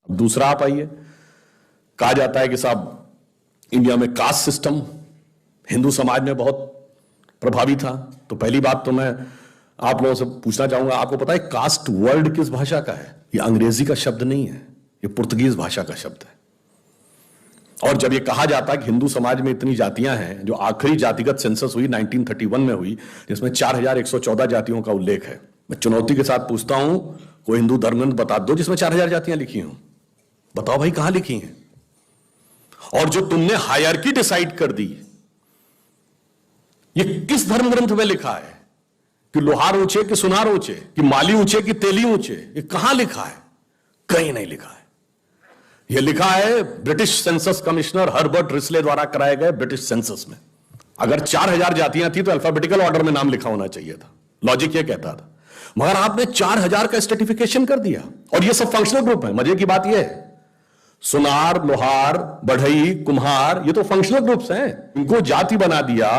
अब दूसरा आप आइए, कहा जाता है कि साहब इंडिया में कास्ट सिस्टम हिंदू समाज में बहुत प्रभावी था। तो पहली बात तो मैं आप लोगों से पूछना चाहूंगा, आपको पता है कास्ट वर्ड किस भाषा का है? ये अंग्रेजी का शब्द नहीं है, ये पुर्तगीज भाषा का शब्द है। और जब ये कहा जाता है कि हिंदू समाज में इतनी जातियां हैं, जो आखिरी जातिगत सेंसस हुई 1931 में हुई, जिसमें 4114 जातियों का उल्लेख है, मैं चुनौती के साथ पूछता हूं, कोई हिंदू धर्मग्रंथ बता दो जिसमें 4000 जातियां लिखी हों। बताओ भाई, कहां लिखी हैं? और जो तुमने हायरार्की डिसाइड कर दी, ये किस धर्म ग्रंथ में लिखा है कि लोहार ऊंचे कि सुनार ऊंचे, कि माली ऊंचे कि तेली ऊंचे? ये कहां लिखा है? कहीं नहीं लिखा है। यह लिखा है British census commissioner Herbert Risley द्वारा कराए गए ब्रिटिश सेंसस में। अगर 4000 जातियां थी तो अल्फाबेटिकल ऑर्डर में नाम लिखा होना चाहिए था, लॉजिक यह कहता था। मगर आपने 4000 का स्ट्रेटिफिकेशन कर दिया, और यह सब फंक्शनल ग्रुप है। मजे की बात यह है, सुनार, लोहार, बढ़ई, कुम्हार, ये तो फंक्शनल ग्रुप्स हैं, इनको जाति बना दिया।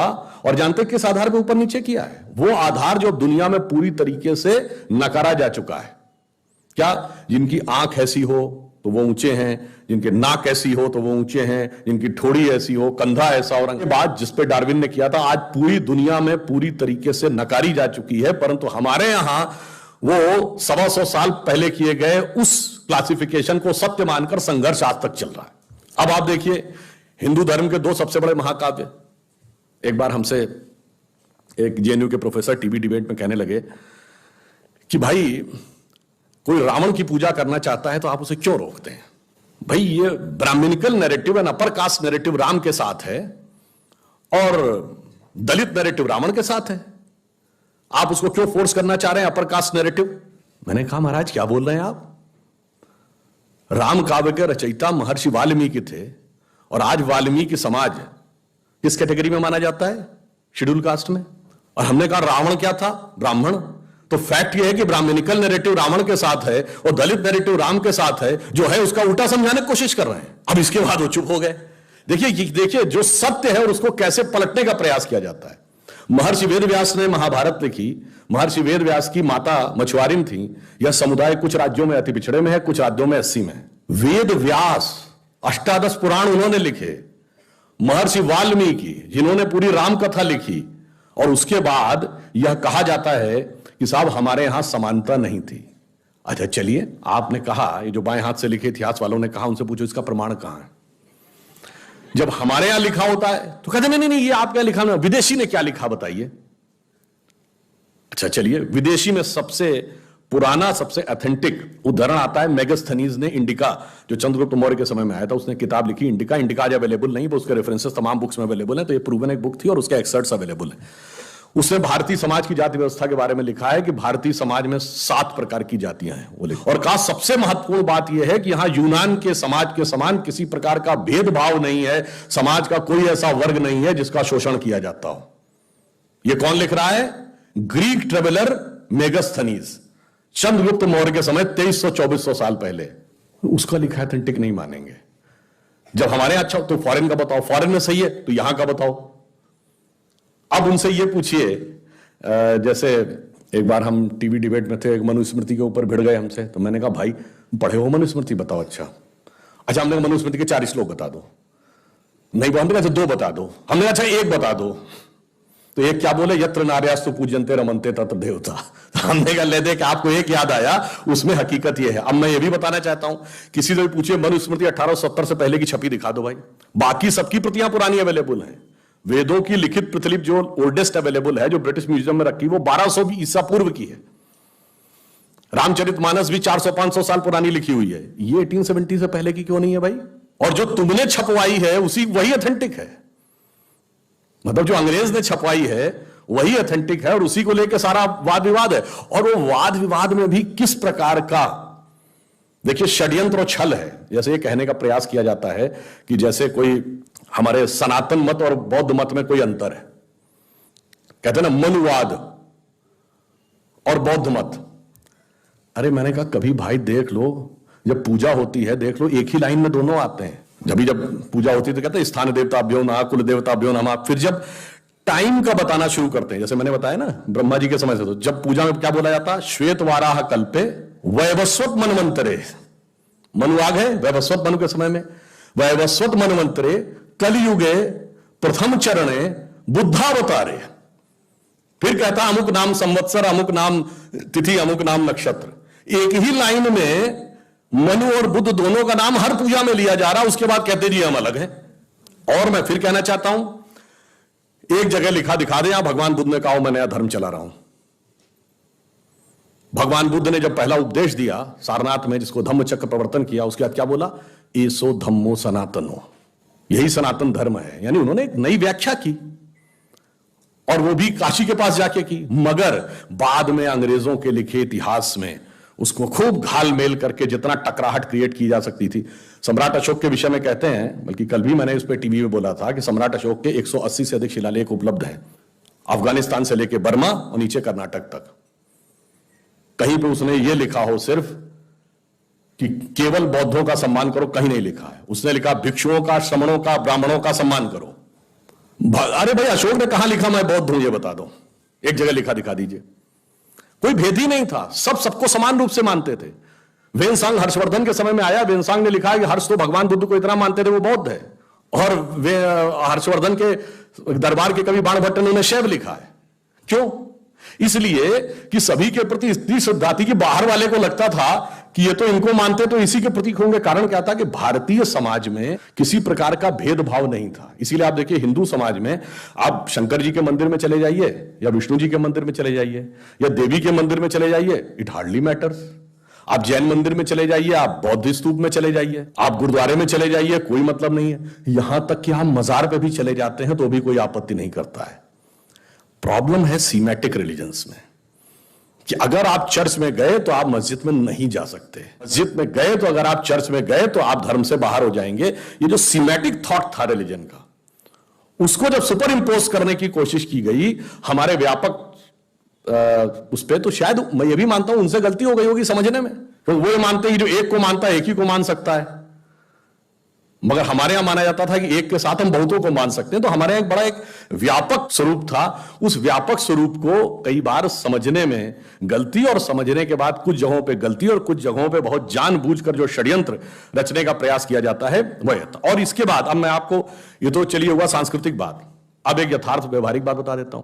और जानते किस आधार पे ऊपर नीचे किया है? वो आधार जो दुनिया में पूरी तरीके से नकारा जा चुका है। क्या? जिनकी आंख ऐसी हो तो वो ऊंचे हैं, जिनके नाक ऐसी हो तो वो ऊंचे हैं, जिनकी ठोड़ी ऐसी हो, कंधा ऐसा हो। रंग बात जिस पे डार्विन ने किया था, आज पूरी दुनिया में पूरी तरीके से नकारी जा चुकी है। परंतु हमारे यहां वो 125 साल पहले किए गए उस क्लासिफिकेशन को सत्य मानकर संघर्ष आज तक चल रहा है। अब आप देखिए, हिंदू धर्म के 2 सबसे बड़े महाकाव्य, एक बार हमसे एक जेएनयू के प्रोफेसर टीवी डिबेट में कहने लगे कि भाई कोई रावण की पूजा करना चाहता है तो आप उसे क्यों रोकते हैं? भाई ये Brahmanical narrative and upper caste narrative Ram के साथ है और दलित नैरेटिव रावण के साथ है, आप उसको क्यों फोर्स करना चाह रहे हैं अपर कास्ट नैरेटिव? मैंने कहा महाराज क्या बोल रहे हैं आप? राम काव्य के रचयिता महर्षि वाल्मीकि थे, और आज वाल्मीकि समाज किस कैटेगरी में माना जाता है? शेड्यूल कास्ट में। और हमने कहा रावण क्या था? ब्राह्मण। तो फैक्ट यह है कि ब्राह्मणिकल नैरेटिव रावण के साथ है और दलित नैरेटिव राम के साथ है, जो है उसका उल्टा समझाने की कोशिश कर रहे हैं। अब इसके बाद वो चुप हो गए। देखिए जो सत्य है और उसको कैसे पलटने का प्रयास किया जाता है। महर्षि वेदव्यास ने महाभारत लिखी। महर्षि वेदव्यास की माता मछुआरिन थी। यह समुदाय कुछ राज्यों में अति पिछड़े में है, कुछ राज्यों में 80 में। वेद व्यास 18 पुराण उन्होंने लिखे। महर्षि वाल्मीकि जिन्होंने पूरी राम कथा लिखी, और उसके बाद यह कहा जाता है कि साहब हमारे यहां समानता नहीं थी। अच्छा चलिए, आपने कहा, ये जो बाएं हाथ से लिखे इतिहास वालों ने कहा, उनसे पूछो इसका प्रमाण कहां है? जब हमारे यहां लिखा होता है तो कहते नहीं नहीं ये आपके यहां लिखा नहीं, विदेशी ने क्या लिखा बताइए। अच्छा चलिए, विदेशी में सबसे पुराना सबसे ऑथेंटिक उदाहरण आता है मेगास्थनीज ने इंडिका, जो चंद्रगुप्त मौर्य के समय में आया था। उसने किताब लिखी इंडिका। इंडिका आज अवेलेबल नहीं, वो उसके रेफरेंसेस तमाम बुक्स में अवेलेबल है। तो ये प्रूवन एक बुक थी और उसके एक्सर्ट्स अवेलेबल है। उसने भारतीय समाज की जाति व्यवस्था के बारे में लिखा है कि भारतीय समाज में 7 प्रकार की जातियां हैं वो लिखा। और कहा सबसे महत्वपूर्ण बात यह है कि यहां यूनान के समाज के समान किसी प्रकार का भेदभाव नहीं है। समाज का कोई ऐसा वर्ग नहीं है जिसका शोषण किया जाता हो। यह कौन लिख रहा है? ग्रीक ट्रेवलर मेगास्थनीज, चंद्रगुप्त मौर्य के समय 2300-2400 साल पहले। उसका लिखा है, ऑथेंटिक नहीं मानेंगे। जब हमारे यहां अच्छा तो फॉरेन का बताओ, फॉरेन में सही है तो यहां का बताओ। अब उनसे ये पूछिए, जैसे एक बार हम टीवी डिबेट में थे, एक मनुस्मृति के ऊपर भिड़ गए हमसे। तो मैंने कहा भाई पढ़े हो मनुस्मृति, बताओ। अच्छा हमने मनुस्मृति के 4 श्लोक बता दो। नहीं हमने कहा 2 बता दो। हमने अच्छा 1 बता दो। तो एक क्या बोले? यत्र नार्यास्तु पूज्यन्ते रमन्ते तत्र देवता। हमने कहा ले दे कि आपको एक याद आया, उसमें हकीकत यह है। अब मैं ये भी बताना चाहता हूं, किसी से भी पूछिए मनुस्मृति 1870 से पहले की छपी दिखा दो भाई। बाकी सबकी प्रतियां पुरानी अवेलेबल हैं। वेदों की लिखित प्रतिलिपि जो ओल्डेस्ट अवेलेबल है, जो ब्रिटिश म्यूजियम में रखी, वो 1200 ईसा पूर्व की है। रामचरितमानस भी 400-500 साल पुरानी लिखी हुई है। ये 1870 से पहले की क्यों नहीं है भाई? और जो तुमने छपवाई है वही ऑथेंटिक है। मतलब जो अंग्रेज ने छपवाई है वही ऑथेंटिक है, और उसी को लेकर सारा वाद विवाद है। और वो वाद विवाद में भी किस प्रकार का, देखिए, षड्यंत्र और छल है। जैसे ये कहने का प्रयास किया जाता है कि जैसे कोई हमारे सनातन मत और बौद्ध मत में कोई अंतर है। कहते हैं ना मनुवाद और बौद्ध मत। अरे मैंने कहा कभी भाई देख लो, जब पूजा होती है देख लो, एक ही लाइन में दोनों आते हैं। जब पूजा होती है तो कहते हैं स्थान देवताभ्यो नमः, कुल देवताभ्यो नमः। फिर जब टाइम का बताना शुरू करते हैं, जैसे मैंने बताया ना ब्रह्मा जी के समय से, तो जब पूजा में क्या बोला जाता? श्वेत वाराह कल्पे वैवस्वत मनवंतरे। मनु आ गए वैवस्वत मनु के समय में, वैवस्वत मन्वंतरे कलयुगे प्रथम चरणे बुद्धावतारे। फिर कहता अमुक नाम संवत्सर, अमुक नाम तिथि, अमुक नाम नक्षत्र। एक ही लाइन में मनु और बुद्ध दोनों का नाम हर पूजा में लिया जा रहा, उसके बाद कहते जी हम अलग हैं। और मैं फिर कहना चाहता हूं, एक जगह लिखा दिखा दे, भगवान बुद्ध ने कहा मैं नया धर्म चला रहा हूं। भगवान बुद्ध ने जब पहला उपदेश दिया सारनाथ में, जिसको धम्म चक्र प्रवर्तन किया, उसके बाद क्या बोला? एसो धम्मो सनातनो, यही सनातन धर्म है। यानी उन्होंने एक नई व्याख्या की, और वो भी काशी के पास जाके की। मगर बाद में अंग्रेजों के लिखे इतिहास में उसको खूब घाल मेल करके जितना टकराहट क्रिएट की जा सकती थी। सम्राट अशोक के विषय में कहते हैं, बल्कि कल भी मैंने उस पर टीवी में बोला था कि सम्राट अशोक के 180 से अधिक शिलालेख उपलब्ध हैं, अफगानिस्तान से लेकर बर्मा और नीचे कर्नाटक तक। कहीं पे उसने ये लिखा हो सिर्फ कि केवल बौद्धों का सम्मान करो, कहीं नहीं लिखा है। उसने लिखा भिक्षुओं का, श्रमणों का, ब्राह्मणों का सम्मान करो। अरे भाई, अशोक ने कहां लिखा मैं बौद्ध हूं, ये बता दो, एक जगह लिखा दिखा दीजिए। कोई भेद ही नहीं था, सब सबको समान रूप से मानते थे। वेनसांग हर्षवर्धन के समय में आया, वेनसांग ने लिखा है कि हर्ष तो भगवान बुद्ध को इतना मानते थे वो बौद्ध है। और वे हर्षवर्धन के दरबार के कवि बाणभट्ट ने उन्हें शैव लिखा है। क्यों? इसलिए कि सभी के प्रति स्त्री श्रद्धा थी, कि बाहर वाले को लगता था कि ये तो इनको मानते तो इसी के प्रतीक होंगे। कारण क्या था कि भारतीय समाज में किसी प्रकार का भेदभाव नहीं था। इसीलिए आप देखिए, हिंदू समाज में आप शंकर जी के मंदिर में चले जाइए, या विष्णु जी के मंदिर में चले जाइए, या देवी के मंदिर में चले जाइए, इट हार्डली मैटर्स। आप जैन मंदिर में चले जाइए, आप बौद्ध स्तूप में चले जाइए, आप गुरुद्वारे में चले जाइए, कोई मतलब नहीं है। यहां तक कि हम मजार पे भी चले जाते हैं तो भी कोई आपत्ति नहीं करता है। प्रॉब्लम है सीमेटिक रिलीजन्स में, कि अगर आप चर्च में गए तो आप मस्जिद में नहीं जा सकते, मस्जिद में गए तो, अगर आप चर्च में गए तो आप धर्म से बाहर हो जाएंगे। ये जो सीमेटिक थॉट था रिलीजन का, उसको जब सुपर इंपोज करने की कोशिश की गई हमारे व्यापक उस पर, तो शायद मैं ये भी मानता हूं उनसे गलती हो गई होगी समझने में। तो वो ये मानते हैं जो एक को मानता है एक ही को मान सकता है, मगर हमारे यहां माना जाता था कि एक के साथ हम बहुतों को मान सकते हैं। तो हमारे यहां एक व्यापक स्वरूप था। उस व्यापक स्वरूप को कई बार समझने में गलती, और समझने के बाद कुछ जगहों पे गलती और कुछ जगहों पे बहुत जानबूझकर जो षड्यंत्र रचने का प्रयास किया जाता है वह था। और इसके बाद अब मैं आपको, ये तो चलिए हुआ सांस्कृतिक बात, अब एक यथार्थ व्यवहारिक बात बता देता हूं।